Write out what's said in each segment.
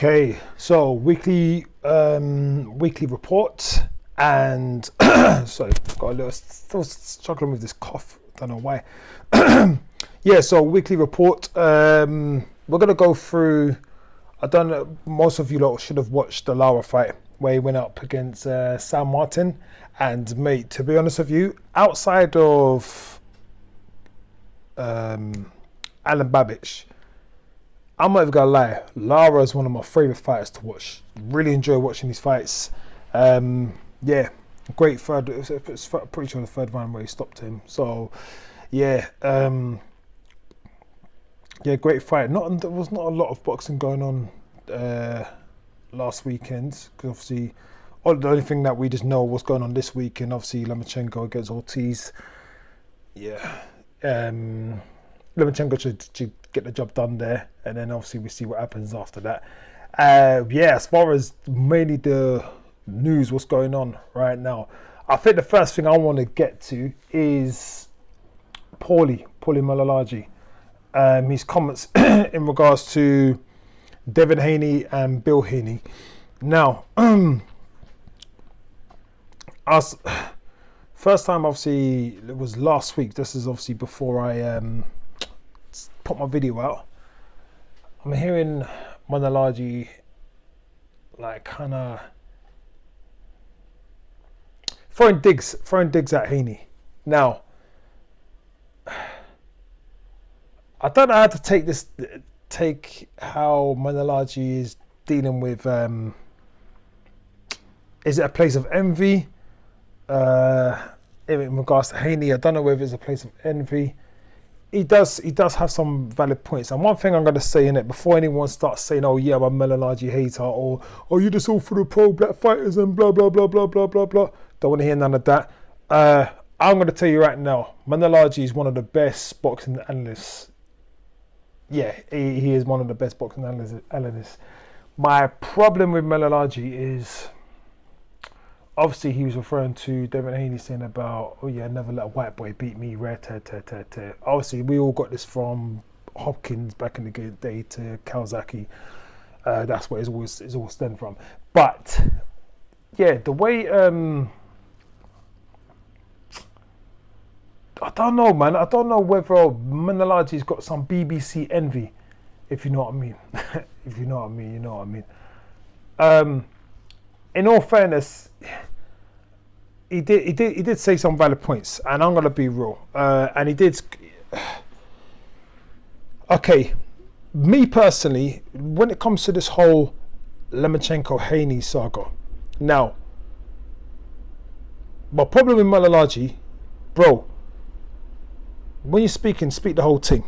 Okay, so weekly report, and sorry, got a little still struggling with this cough. Don't know why. Yeah, so weekly report. We're gonna go through. I don't know. Most of you lot should have watched the Lara fight where he went up against Sam Martin, and mate, to be honest with you, outside of Alan Babbage, I'm not even gonna lie. Lara is one of my favorite fighters to watch. Really enjoy watching these fights. Yeah, great third. It's pretty sure the third round where he stopped him. So, yeah, yeah, great fight. There was not a lot of boxing going on last weekend because obviously, the only thing that we just know what's going on this weekend. Obviously, Lomachenko against Ortiz. Yeah, Lomachenko should get the job done there, and then obviously we see what happens after that. Yeah, as far as mainly the news, what's going on right now, I think the first thing I want to get to is Paulie Malalaji. His comments in regards to Devin Haney and Bill Haney. Now, first time obviously it was last week. This is obviously before I put my video out. I'm hearing Malalaji like kind of throwing digs at Haney. Now, I don't know how to take how Malalaji is dealing with. Is it a place of envy? In regards to Haney, I don't know whether it's a place of envy. He does have some valid points. And one thing I'm going to say in it before anyone starts saying, "Oh yeah, I'm a Malalaji hater," or "Oh, you just all for the pro-black fighters and blah blah blah blah blah blah blah." Don't want to hear none of that. I'm going to tell you right now, Malalaji is one of the best boxing analysts. Yeah, he is one of the best boxing analysts. My problem with Malalaji is, obviously, he was referring to Devin Haney saying about, "Oh yeah, never let a white boy beat me." Obviously, we all got this from Hopkins back in the day to Kawasaki. That's where it's all stemmed from. But yeah, the way I don't know, man. I don't know whether Malalaji's got some BBC envy, if you know what I mean. If you know what I mean, you know what I mean. In all fairness, he did say some valid points, and I'm gonna be real. And he did. Okay, me personally, when it comes to this whole Lomachenko-Haney saga, now, my problem with Malalaji, bro, when you're speaking, speak the whole thing,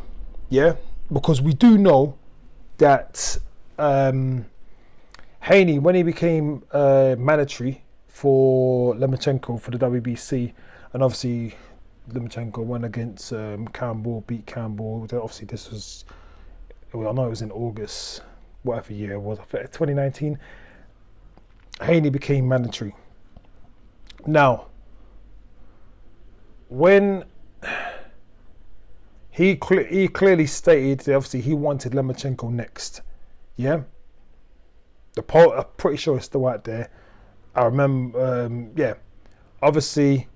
yeah? Because we do know that Haney, when he became mandatory for Lomachenko for the WBC, and obviously Lomachenko went against Campbell, beat Campbell. Obviously, this was, well, I know it was in August, whatever year it was, 2019. Haney became mandatory. Now, when he clearly stated that obviously he wanted Lomachenko next, yeah. The poll, I'm pretty sure it's still out there. I remember, yeah. Obviously,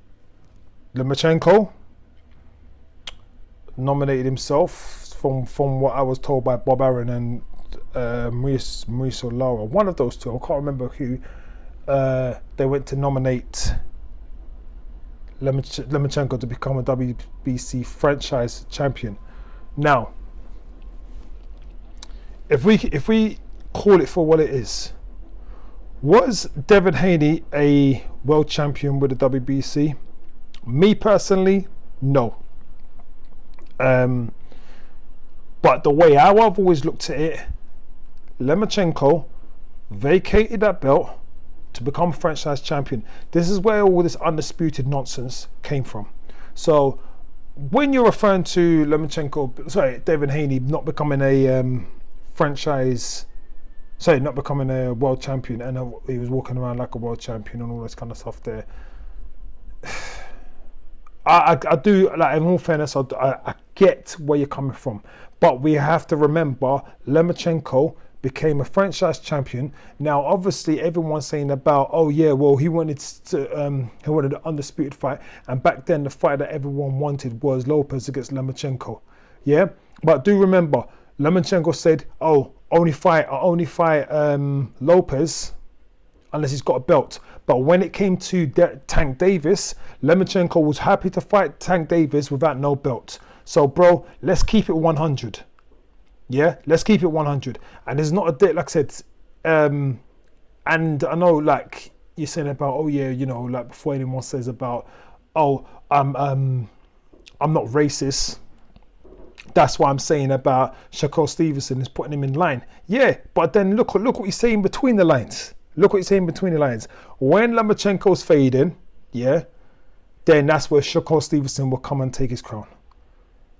Lomachenko nominated himself from what I was told by Bob Arum and Mauricio Lara. One of those two, I can't remember who. They went to nominate Lomachenko to become a WBC franchise champion. Now, if we call it for what it is, was Devin Haney a world champion with the WBC? Me personally, no. But the way I've always looked at it, Lomachenko vacated that belt to become franchise champion. This is where all this undisputed nonsense came from. So when you're referring to Devin Haney not becoming a not becoming a world champion, and he was walking around like a world champion and all this kind of stuff there. I do, like, in all fairness, I get where you're coming from, but we have to remember Lomachenko became a franchise champion. Now, obviously, everyone's saying about, oh yeah, well, he wanted an undisputed fight, and back then the fight that everyone wanted was Lopez against Lomachenko. Yeah, but do remember, Lomachenko said, oh, only fight Lopez unless he's got a belt. But when it came to Tank Davis, Lomachenko was happy to fight Tank Davis without no belt. So, bro, let's keep it 100. Yeah, let's keep it 100. And there's not a date, like I said, and I know, like, you're saying about, oh yeah, you know, like before anyone says about, oh, I'm not racist. That's what I'm saying about Shakur Stevenson is putting him in line. Yeah, but then look what he's saying between the lines. Look what he's saying between the lines. When Lomachenko's fading, yeah, then that's where Shakur Stevenson will come and take his crown.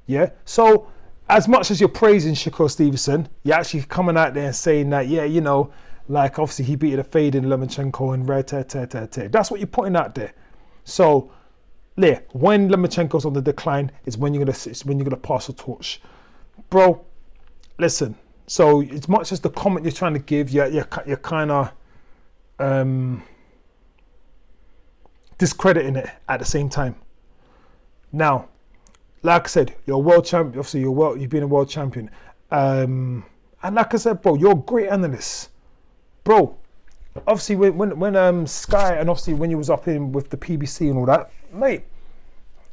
Yeah, so as much as you're praising Shakur Stevenson, you're actually coming out there and saying that, yeah, you know, like obviously he beat a fading Lomachenko and that's what you're putting out there. So, yeah, when Lomachenko's on the decline is when you're gonna pass the torch, bro. Listen, so as much as the comment you're trying to give, you're kind of discrediting it at the same time. Now, like I said, you're a world champion. Obviously, you've been a world champion, and like I said, bro, you're a great analyst, bro. Obviously, when Sky and obviously when you was up in with the PBC and all that, mate,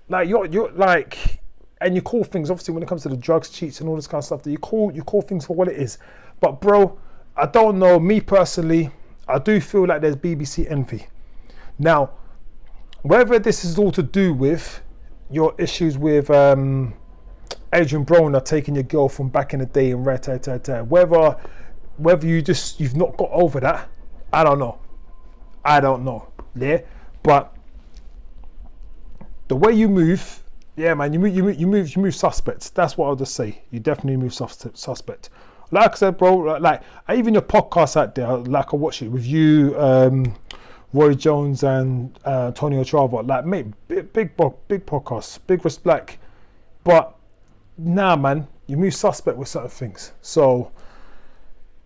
like you're like, and you call things obviously when it comes to the drugs, cheats, and all this kind of stuff. That you call things for what it is. But bro, I don't know. Me personally, I do feel like there's BBC envy. Now, whether this is all to do with your issues with Adrian Broner taking your girl from back in the day and whether you've not got over that, I don't know. Yeah, but the way you move, yeah, man, you move suspect. That's what I'll just say. You definitely move suspect. Like I said, bro, like even your podcast out there, like I watch it with you, Roy Jones and Antonio Trava, like mate, big podcast, big respect. But nah, man, you move suspect with certain things. So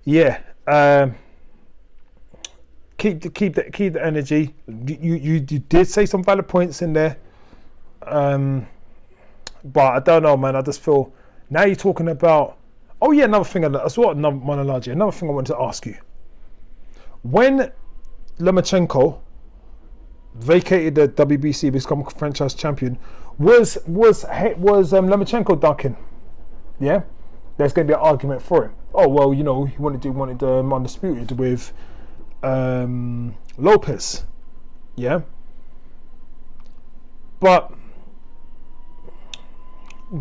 yeah, keep the energy. You did say some valid points in there, but I don't know, man. I just feel now you're talking about. Oh yeah, another thing. Another thing I wanted to ask you. When Lomachenko vacated the WBC, become a franchise champion, was Lomachenko dunking? Yeah, there's going to be an argument for him. Oh well, you know, he wanted undisputed with Lopez. Yeah, but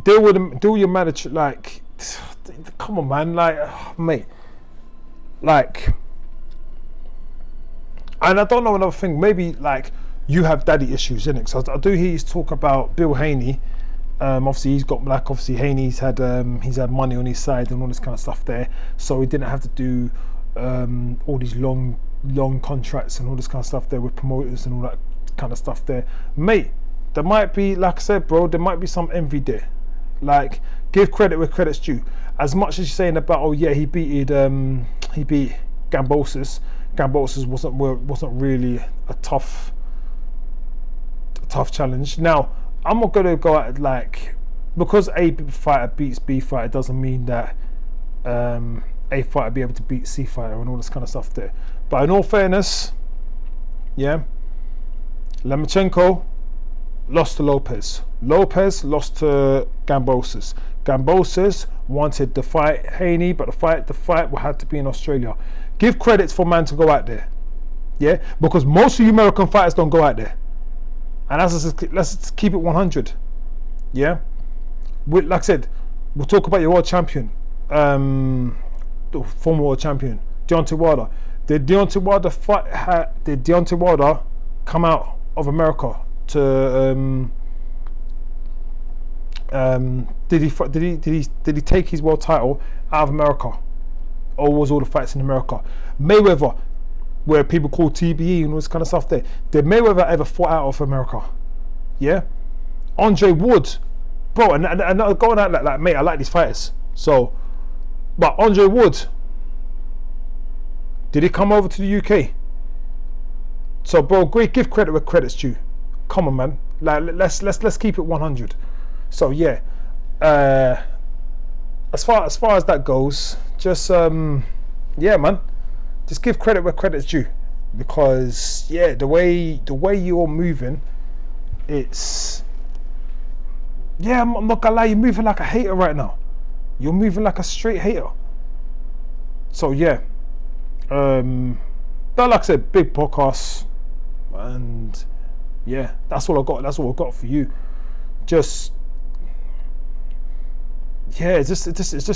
do your manage like. Come on, man, like, mate, like, and I don't know another thing. Maybe like you have daddy issues, innit? So I do hear you talk about Bill Haney. Obviously he's got like Haney's had he's had money on his side and all this kind of stuff there, so he didn't have to do all these long contracts and all this kind of stuff there with promoters and all that kind of stuff there, mate. There might be, like I said, bro, there might be some envy there. Like, give credit where credit's due. As much as you're saying about, oh yeah, he beat Gambosis. Gambosis wasn't really a tough challenge. Now, I'm not gonna go at like, because A fighter beats B fighter doesn't mean that A fighter be able to beat C fighter and all this kind of stuff there. But in all fairness, yeah, Lomachenko lost to Lopez. Lopez lost to Gambosis. Gambosis wanted to fight Haney, but the fight had to be in Australia. Give credits for man to go out there, yeah, because most of you American fighters don't go out there. And let's keep it 100, yeah. Like I said, we'll talk about your world champion, the former world champion Deontay Wilder. Did Deontay Wilder come out of America to did he take his world title out of America, or was all the fights in America? Mayweather, where people call TBE and all this kind of stuff there, did Mayweather ever fought out of America? Yeah. Andre Wood, bro, and going out like mate, I like these fighters. So, but Andre Wood, Did he come over to the UK? So, bro, great, give credit where credit's due. Come on, man. Like, let's keep it 100. So yeah, as far as that goes, just yeah, man, just give credit where credit's due, because yeah, the way you're moving, it's yeah, I'm not gonna lie, you're moving like a hater right now. You're moving like a straight hater. So yeah, but like I said, big podcast, and yeah, that's all I got. That's all I got for you. Just yeah, it's just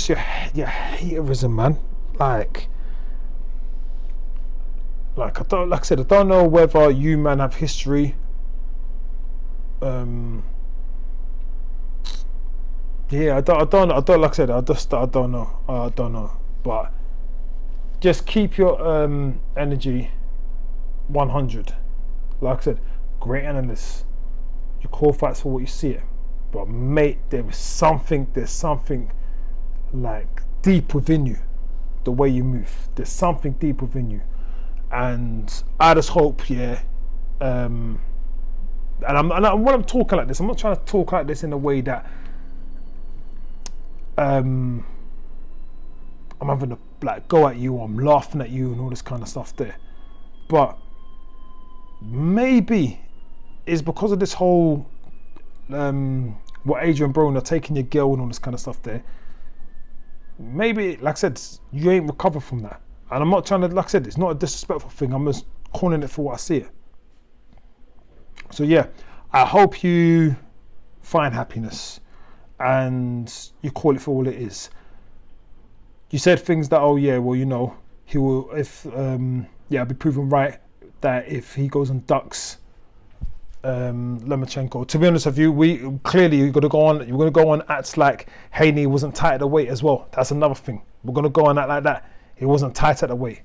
your haterism, man. Like I said, I don't know whether you man have history. Yeah, I don't like I said, I don't know, but just keep your energy 100. Like I said, great analysts. You call fights for what you see it, but mate, there's something like deep within you, the way you move. There's something deep within you, and I just hope, yeah. And when I'm talking like this, I'm not trying to talk like this in a way that I'm having to like go at you, or I'm laughing at you and all this kind of stuff there. But maybe it's because of this whole what Adrian Broner taking your girl and all this kind of stuff there. Maybe, like I said, you ain't recovered from that. And I'm not trying to, like I said, it's not a disrespectful thing. I'm just calling it for what I see it. So yeah, I hope you find happiness and you call it for all it is. You said things that, oh yeah, well, you know, he will, if I'll be proven right that if he goes and ducks Lomachenko. To be honest with you, you're gonna go on acts like Haney wasn't tight at the weight as well. That's another thing. We're gonna go on act like that. He wasn't tight at the weight.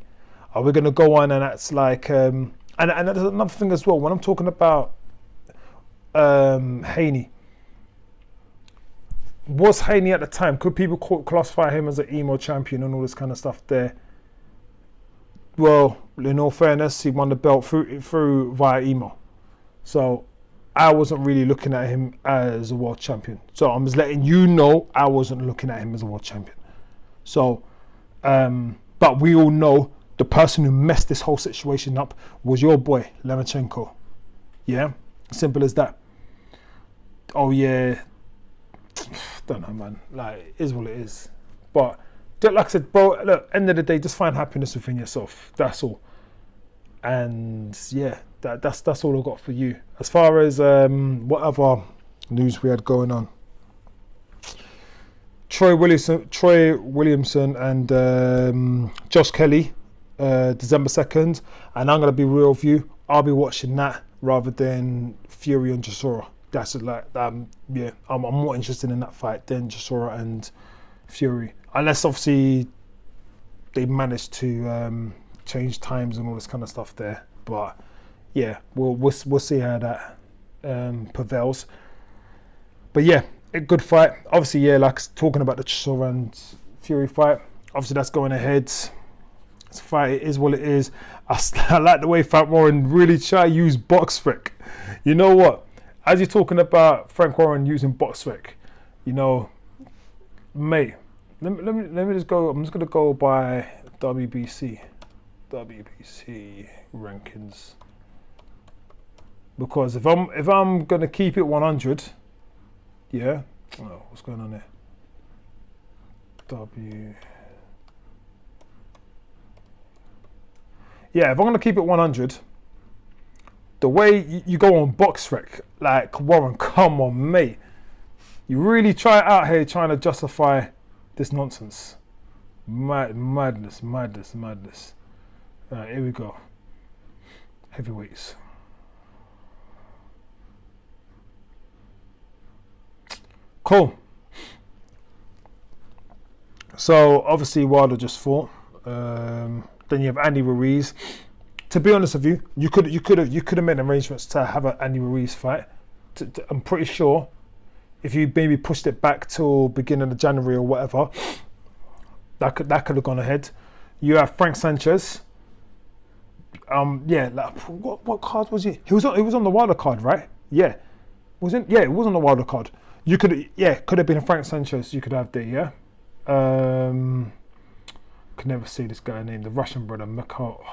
Are we gonna go on and act like and there's another thing as well. When I'm talking about Haney, was Haney at the time? Could people classify him as an emo champion and all this kind of stuff there? Well, in all fairness, he won the belt through via emo. So I wasn't really looking at him as a world champion. So I'm just letting you know I wasn't looking at him as a world champion. So, but we all know the person who messed this whole situation up was your boy, Lomachenko. Yeah? Simple as that. Oh yeah, don't know, man. Like, it is what it is. But like I said, bro, look, end of the day, just find happiness within yourself. That's all. And yeah, that's all I've got for you. As far as what other news we had going on, Troy Williamson and Josh Kelly, December 2nd, and I'm gonna be real with you, I'll be watching that rather than Fury and Chisora. That's like yeah, I'm more interested in that fight than Chisora and Fury, unless obviously they manage to change times and all this kind of stuff there. But yeah, we'll see how that prevails. But yeah, a good fight. Obviously, yeah, like talking about the Chisora and Fury fight. Obviously, that's going ahead. This fight, it is what it is. I like the way Frank Warren really try to use BoxRec. You know what? As you're talking about Frank Warren using BoxRec, you know, mate, let me just go. I'm just gonna go by WBC rankings, because if I'm gonna keep it 100, yeah. Oh, what's going on there? Yeah, if I'm gonna keep it 100, the way you go on BoxRec, like Warren, come on, mate, you really try it out here trying to justify this nonsense. Madness. Here we go. Heavyweights. Cool. So obviously Wilder just fought. Then you have Andy Ruiz. To be honest with you, you could have made arrangements to have an Andy Ruiz fight. I'm pretty sure if you maybe pushed it back till beginning of January or whatever, that could have gone ahead. You have Frank Sanchez Yeah, like what card was he? He was on the Wilder card, right? Yeah, wasn't? Yeah, it was on the Wilder card. You could, yeah, could have been a Frank Sanchez. You could have there, yeah. Could never see this guy named the Russian brother, Mikhail.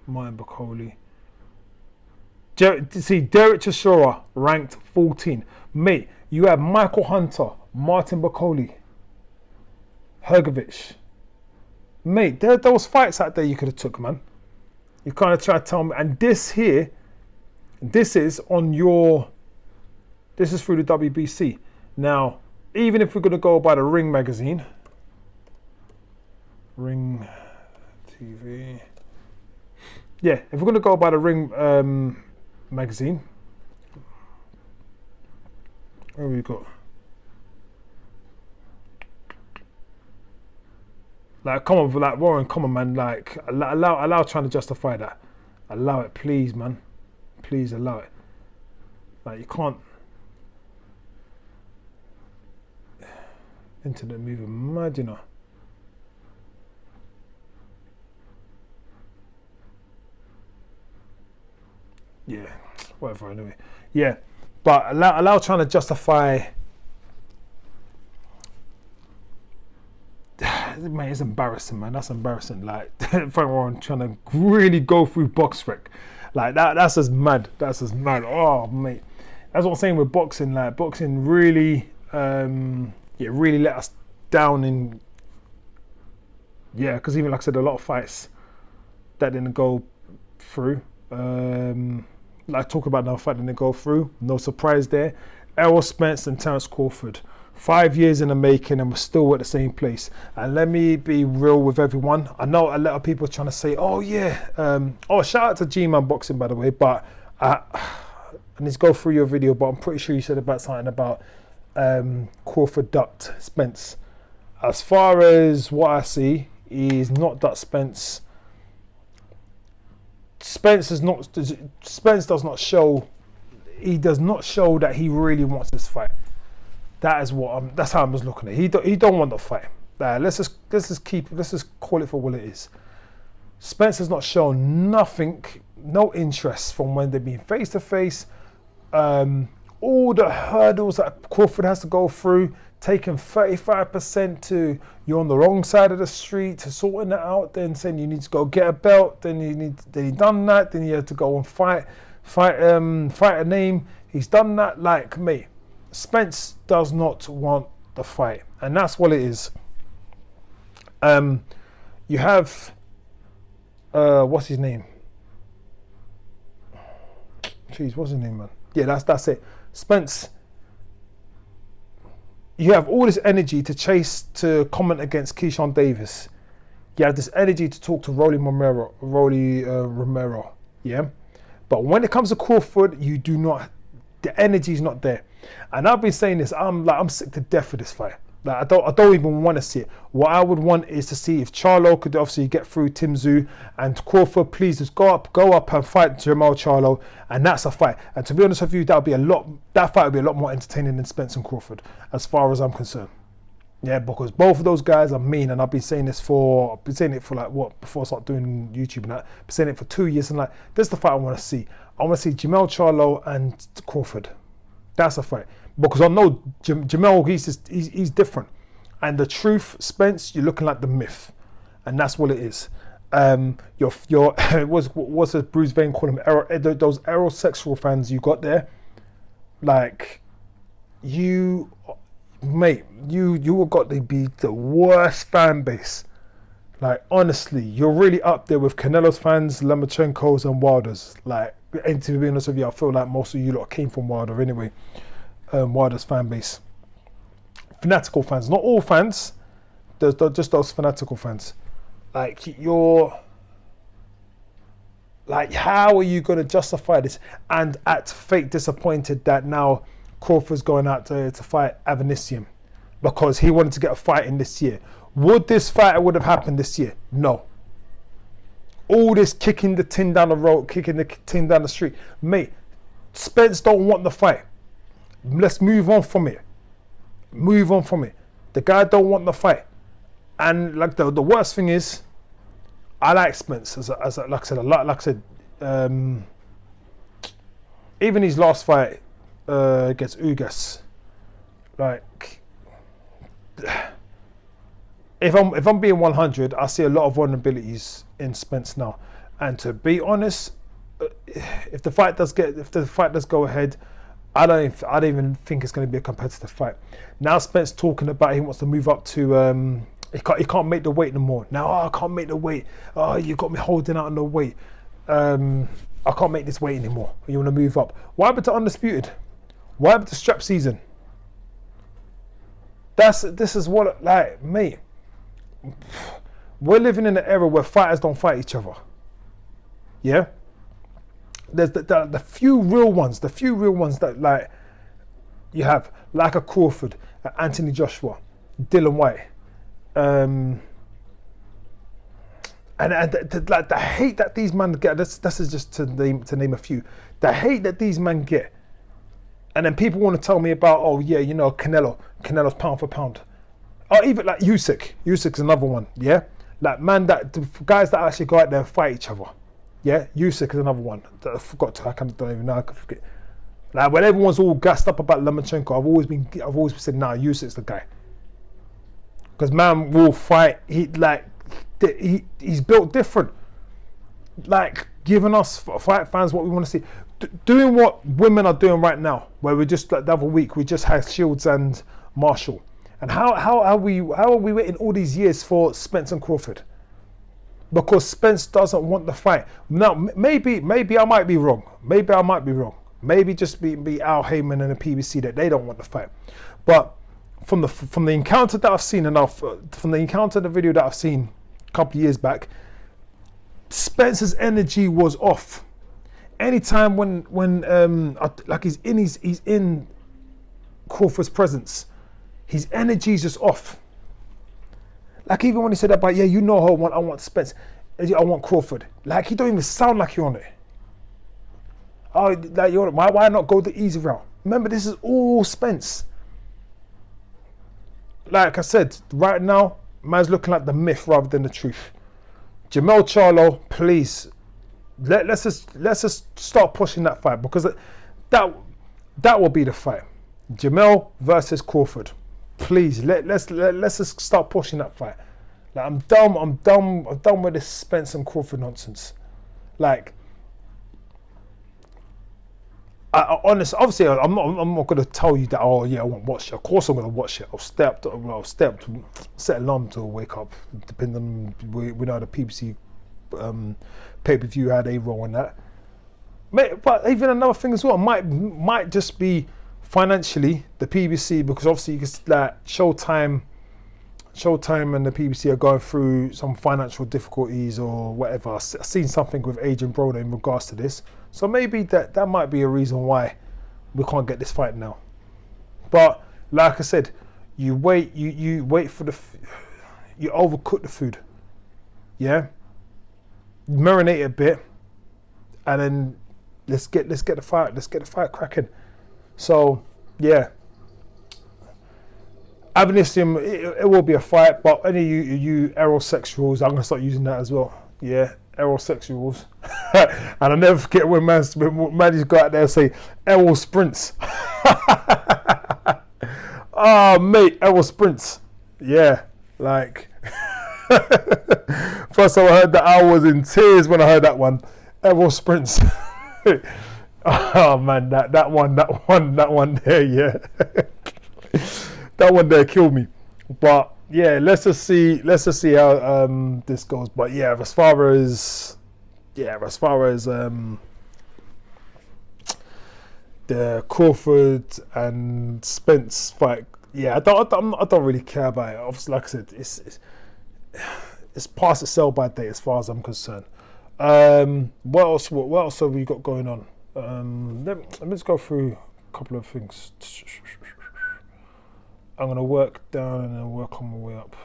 Martin Bakoli. See, Derek Chisora ranked 14. Mate, you have Michael Hunter, Martin Bakoli, Hrgovic. Mate, there was fights out there you could have took, man. You kind of try to tell me. And this here, this is on your, this is through the WBC. Now, even if we're going to go by the Ring magazine, Ring TV. Yeah, if we're going to go by the Ring magazine, where we got? Like, come on, like Warren, come on, man. Like, allow trying to justify that. Allow it, please, man. Please allow it. Like, you can't. Internet moving mad, you know. Yeah, whatever. Anyway, yeah, but allow trying to justify. Man, it's embarrassing, man. That's embarrassing. Like Frank Warren trying to really go through BoxRec, like that. That's just mad. That's just mad. Oh, mate, that's what I'm saying with boxing. Like boxing really, really let us down in. Yeah, because even like I said, a lot of fights that didn't go through. Like talk about another fight didn't go through. No surprise there. Errol Spence and Terence Crawford. 5 years in the making and we're still at the same place. And let me be real with everyone. I know a lot of people are trying to say, oh yeah, shout out to G-Man Boxing, by the way, but I need to go through your video, but I'm pretty sure you said about something about Crawford ducked Spence. As far as what I see, he's not ducked Spence. Spence does not show, he does not show that he really wants this fight. That's how I'm just looking at it. He don't want the fight. Let's just call it for what it is. Spence has not shown nothing, no interest from when they've been face to face. All the hurdles that Crawford has to go through, taking 35% to you're on the wrong side of the street, to sorting it out, then saying you need to go get a belt, then he done that, then you have to go and fight a name. He's done that. Like me. Spence does not want the fight, and that's what it is. You have what's his name? Jeez, what's his name, man? Yeah, that's it. Spence. You have all this energy to chase, to comment against Keyshawn Davis. You have this energy to talk to Rolly Romero. Yeah, but when it comes to Crawford, you do not. The energy is not there. And I've been saying this, I'm sick to death of this fight. Like I don't even want to see it. What I would want is to see if Charlo could obviously get through Tim Tszyu, and Crawford, please just go up and fight Jermall Charlo, and that's a fight. And to be honest with you, that fight would be a lot more entertaining than Spence and Crawford, as far as I'm concerned. Yeah, because both of those guys are mean, and I've been saying it for like before I start doing YouTube and that. I've been saying it for 2 years, and like this is the fight I want to see. I want to see Jermall Charlo and Crawford. That's a fight, because I know Jermall, he's different, and the truth, Spence, you're looking like the myth, and that's what it is. Your what's a Bruce Vane call them? Those aerosexual fans you got there, like you, mate, you have got to be the worst fan base. Like honestly, you're really up there with Canelo's fans, Lomachenko's, and Wilder's. Like, and to be honest with you, I feel like most of you lot came from Wilder anyway. Wilder's fan base, fanatical fans, not all fans. There's just those fanatical fans. Like you're, like, how are you going to justify this? And at fake disappointed that now Crawford's going out to fight Avanesian because he wanted to get a fight in this year. Would this fight would have happened this year? No. All this kicking the tin down the road, kicking the tin down the street. Mate, Spence don't want the fight. Let's move on from it. Move on from it. The guy don't want the fight. And like the worst thing is, I like Spence like I said, even his last fight against Ugas, like if I'm being 100, I see a lot of vulnerabilities in Spence now. And to be honest, if the fight does go ahead, I don't even think it's going to be a competitive fight. Now Spence talking about he wants to move up to he can't make the weight no more. Now I can't make the weight. Oh, you got me holding out on the weight. I can't make this weight anymore. You want to move up? What happened to Undisputed? What happened to strap season? This is what, like, mate. We're living in an era where fighters don't fight each other. Yeah. There's the few real ones that, like, you have, like a Crawford, Anthony Joshua, Dylan White, and the hate that these men get. This is just to name a few. The hate that these men get, and then people want to tell me about, oh yeah, you know, Canelo's pound for pound, or even like Usyk. Usyk's another one. Yeah, like man, the guys that actually go out there and fight each other. Yeah, Usyk is another one. I forgot to. Don't even know. I could forget. Like when everyone's all gassed up about Lomachenko, I've always said, nah, Usyk's the guy. Because man will fight. He's built different. Like giving us fight fans what we want to see. Doing what women are doing right now, where we just like the other week we just had Shields and Marshall. And how are we waiting all these years for Spence and Crawford? Because Spence doesn't want the fight. Now, maybe I might be wrong. Maybe just be Al Heyman and the PBC that they don't want the fight. But from the encounter that I've seen the video that I've seen a couple of years back, Spence's energy was off. Anytime when like he's in Crawford's presence, his energy is just off. Like even when he said about, yeah, you know how I want Spence, I want Crawford. Like he don't even sound like you're on it. Oh, like why not go the easy route? Remember, this is all Spence. Like I said, right now, man's looking like the myth rather than the truth. Jermell Charlo, please, let's just start pushing that fight, because that will be the fight. Jermell versus Crawford. Please, let's just start pushing that fight. Like I'm done with this Spence and Crawford nonsense. Like, honestly, obviously, I'm not going to tell you that. Oh yeah, I won't watch it. Of course, I'm going to watch it. I'll set alarm to wake up. Depending on we know the PBC pay-per-view how they roll on that. But even another thing as well might just be financially the PBC, because obviously you can, like Showtime and the PBC are going through some financial difficulties or whatever. I've seen something with Adrian Broner in regards to this, so maybe that might be a reason why we can't get this fight now. But like I said, you wait for you overcook the food, yeah, marinate it a bit, and then let's get the fight cracking. So yeah, Avanicium, it will be a fight, but any you aerosexuals, I'm gonna start using that as well. Yeah, aerosexuals. And I never forget when man just go out there and say aero sprints. Oh mate, aero sprints. Yeah, like first time I heard that, I was in tears when I heard that one. Aero sprints. Oh man, that one there, yeah. That one there killed me. But yeah, let's just see how this goes. But yeah, as far as the Crawford and Spence fight, yeah, I don't really care about it. Obviously, like I said, it's past the sell by date as far as I'm concerned. What else have we got going on? Let me just go through a couple of things. I'm going to work down and then work on my way up.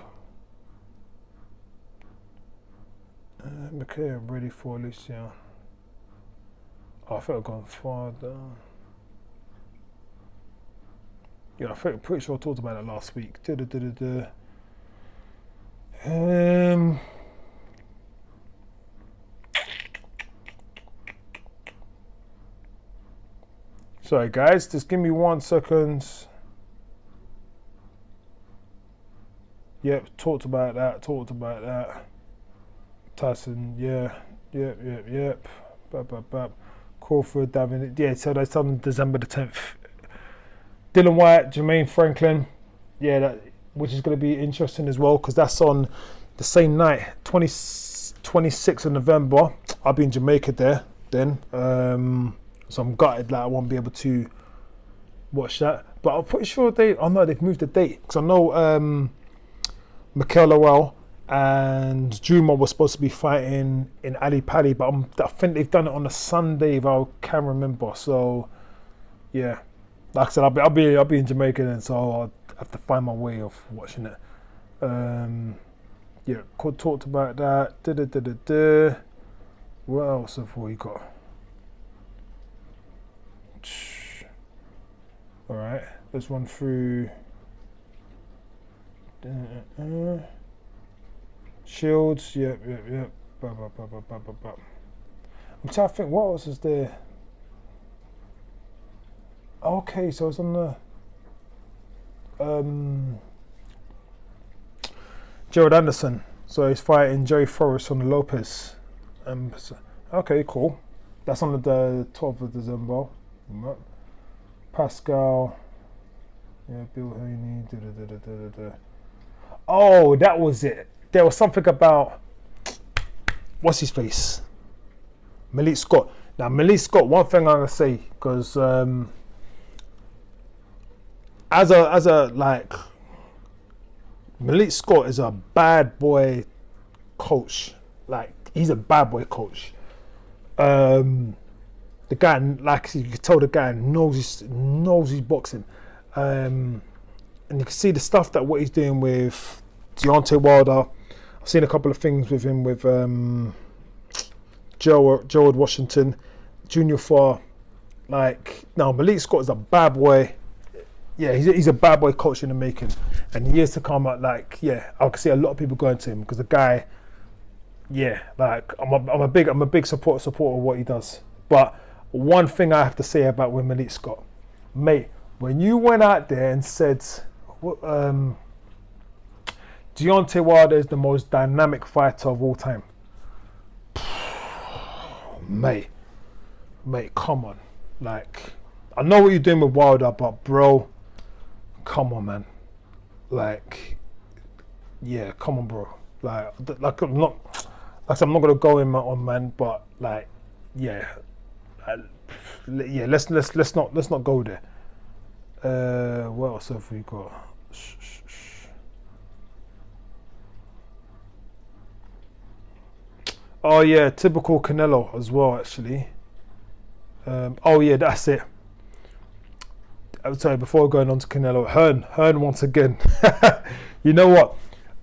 Okay, I'm ready for Lucia. Oh, I think I've gone far down. Yeah, I'm pretty sure I talked about it last week. Um, Sorry, guys. Just give me 1 second. Yep, talked about that. Tyson, yeah. Yep. Bap. Crawford, Davin. Yeah, so that's on December the 10th. Dylan White, Jermaine Franklin. Yeah, which is going to be interesting as well because that's on the same night, 26th of November. I'll be in Jamaica there then. So I'm gutted that I won't be able to watch that. But I'm pretty sure they've moved the date because I know Mikel Lowell and Juma was supposed to be fighting in Ali Pali, but I think they've done it on a Sunday if I can remember. So yeah, like I said, I'll be in Jamaica then, so I'll have to find my way of watching it. Yeah, talked about that. What else have we got? All right, let's run through. Shields, yep. I'm trying to think what else is there. Okay, so it's on the Gerald Anderson. So he's fighting Jerry Forrest on the Lopez. Okay, cool. That's on the 12th of December. Pascal. Yeah, Bill Haney. Oh, that was it. There was something about what's his face? Malik Scott. Now Malik Scott, one thing I'm gonna say, because as a like Malik Scott is a bad boy coach. Like he's a bad boy coach. The guy, like you can tell, the guy knows his boxing. And you can see the stuff that what he's doing with Deontay Wilder. I've seen a couple of things with him with Gerald Washington, Junior Farr. Like now, Malik Scott is a bad boy. Yeah, he's a bad boy coach in the making. And years to come, like yeah, I can see a lot of people going to him because the guy. Yeah, like I'm a big supporter of what he does. But one thing I have to say about with Malik Scott, mate, when you went out there and said Deontay Wilder is the most dynamic fighter of all time, mate, come on. Like, I know what you're doing with Wilder, but bro, come on, man. Like, yeah, come on, bro. Like I'm not gonna go in on man, but like, yeah, let's not go there. What else have we got? Oh yeah, typical Canelo as well, actually. Oh yeah, that's it. I'm sorry, before going on to Canelo, Hearn once again. You know what?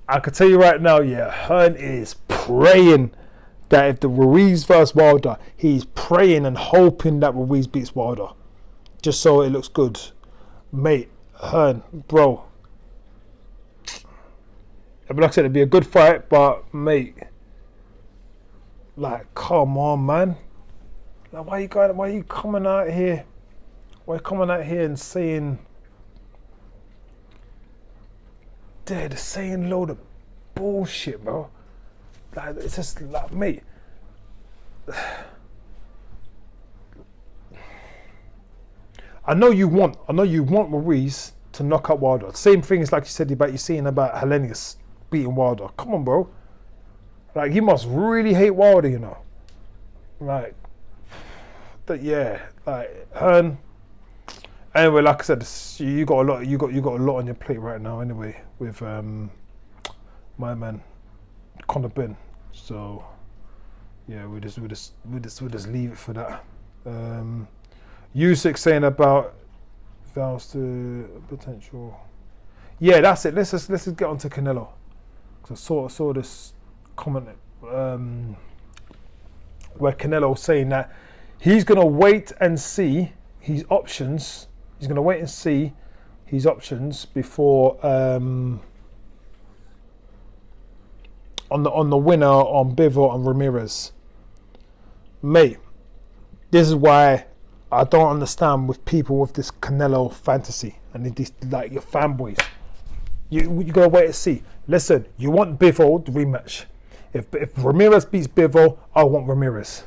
I can tell you right now, yeah, Hearn is praying that if the Ruiz versus Wilder, he's praying and hoping that Ruiz beats Wilder, just so it looks good. Mate, Hearn, bro. Like I said, it'd be a good fight, but mate, like, come on, man. Like, why are you coming out here? Why are you coming out here and saying they're the same load of bullshit, bro? Like, it's just like, mate. I know you want Ruiz to knock out Wilder. Same thing as like you said about you saying about Helenius beating Wilder. Come on, bro. Like, you must really hate Wilder, you know. Like, yeah, like Hearn. Anyway, like I said, you got a lot on your plate right now. Anyway, with my man Conor Benn. So yeah, we just leave it for that. Usyk saying about vows to potential. Yeah, that's it. Let's just get on to Canelo. Because I saw this comment where Canelo saying that he's gonna wait and see his options. He's gonna wait and see his options before on the winner on Bivol and Ramirez. Mate, this is why I don't understand with people with this Canelo fantasy and these like your fanboys. You gotta wait and see. Listen, you want Bivol the rematch. If Ramirez beats Bivol, I want Ramirez.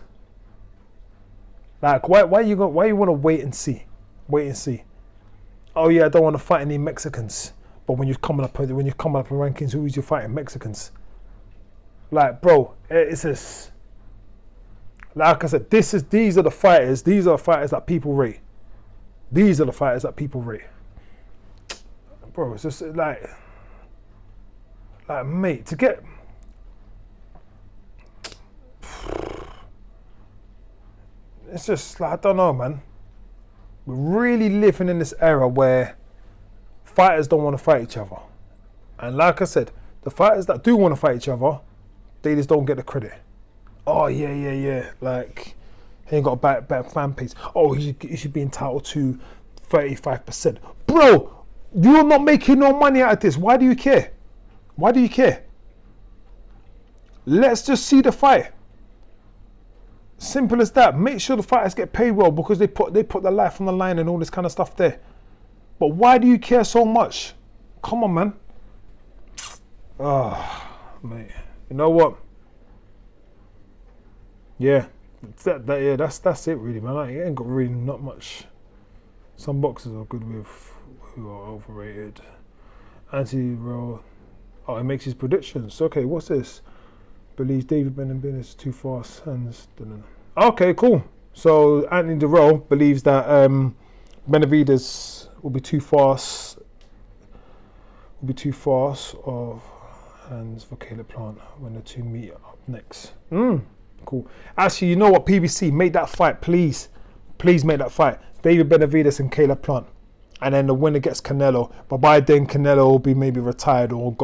Like why you want to wait and see? Wait and see. Oh yeah, I don't want to fight any Mexicans. But when you're coming up in rankings, who is you fighting? Mexicans. Like, bro, it's this. Like I said, these are the fighters. These are the fighters that people rate. These are the fighters that people rate. Bro, it's just like mate, to get. It's just like I don't know, man. We're really living in this era where fighters don't want to fight each other. And like I said, the fighters that do want to fight each other, they just don't get the credit. Oh, yeah. Like, he ain't got a better fan base. Oh, he should be entitled to 35%. Bro, you're not making no money out of this. Why do you care? Why do you care? Let's just see the fight. Simple as that. Make sure the fighters get paid well because they put their life on the line and all this kind of stuff there. But why do you care so much? Come on, man. Mate. You know what? Yeah. That's it really, man. Like, it ain't got really not much. Some boxers are good with who are overrated. Anti-Roll. Oh, he makes his predictions. Okay, what's this? Believes David Benavidez is too fast. Okay, cool. So Anthony Durrell believes that Benavidez will be too fast. Of hands for Caleb Plant when the two meet up next. Cool. Actually, you know what? PBC, make that fight, please. Please make that fight. David Benavidez and Caleb Plant, and then the winner gets Canelo. But by then, Canelo will be maybe retired or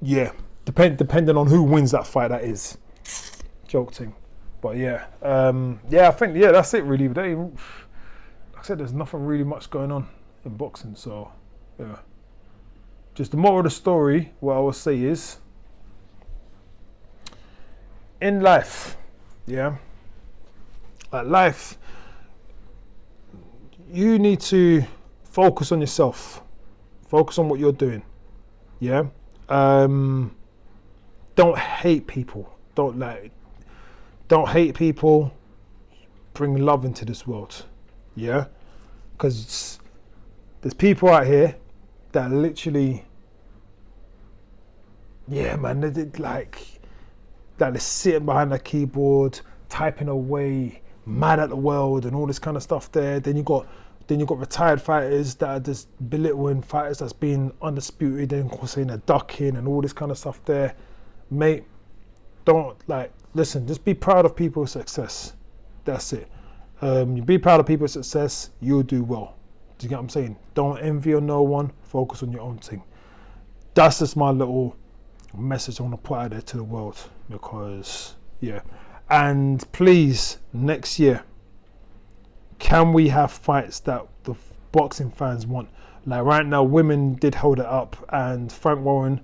yeah. Depending on who wins that fight, that is. Joke thing. But yeah. I think that's it really. Like I said, there's nothing really much going on in boxing, so yeah. Just the moral of the story, what I will say is, in life, yeah, like life, you need to focus on yourself. Focus on what you're doing. Yeah. Don't hate people. Don't hate people. Bring love into this world. Yeah? Because there's people out here that literally, yeah, man, they're sitting behind the keyboard, typing away, mad at the world and all this kind of stuff there. Then you got retired fighters that are just belittling fighters that's been undisputed and saying they're ducking and all this kind of stuff there. Mate, listen, just be proud of people's success. That's it. You be proud of people's success, you'll do well. Do you get what I'm saying? Don't envy on no one, focus on your own thing. That's just my little message I want to put out there to the world, because, yeah. And please, next year, can we have fights that the boxing fans want? Like right now, women did hold it up, and Frank Warren,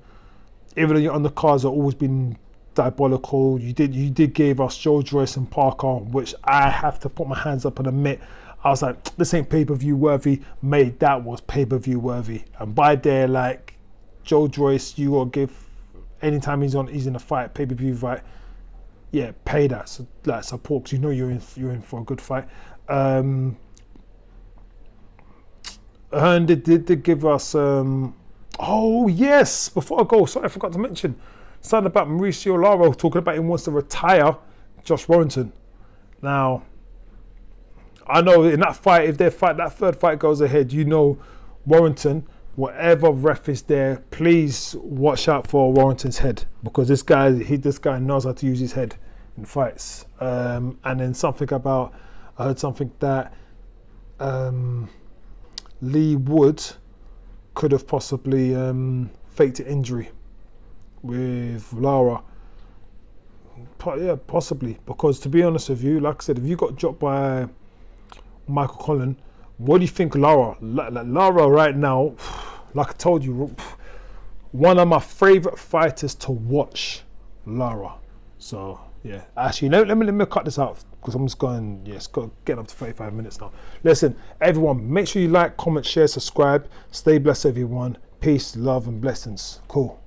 even though your undercards have always been diabolical, you did give us Joe Joyce and Parker, which I have to put my hands up and admit, I was like, this ain't pay-per-view worthy. Mate, that was pay-per-view worthy. And by there, like, Joe Joyce, you gotta give, anytime he's in a fight, pay-per-view fight, yeah, pay that support, because you know you're in for a good fight. And they did give us oh yes, before I go, sorry, I forgot to mention something about Mauricio Lara talking about he wants to retire Josh Warrington. Now, I know in that fight, if that third fight goes ahead, you know Warrington, whatever ref is there, please watch out for Warrington's head, because this guy knows how to use his head in fights. And then I heard something that Lee Wood could have possibly faked an injury with Lara. Yeah, possibly, because to be honest with you, like I said, if you got dropped by Michael Collin, what do you think Lara right now, like I told you, one of my favorite fighters to watch, Lara. So yeah, actually, let me cut this out because I'm just going. Yeah, it's got to get up to 35 minutes now. Listen, everyone, make sure you like, comment, share, subscribe. Stay blessed, everyone. Peace, love, and blessings. Cool.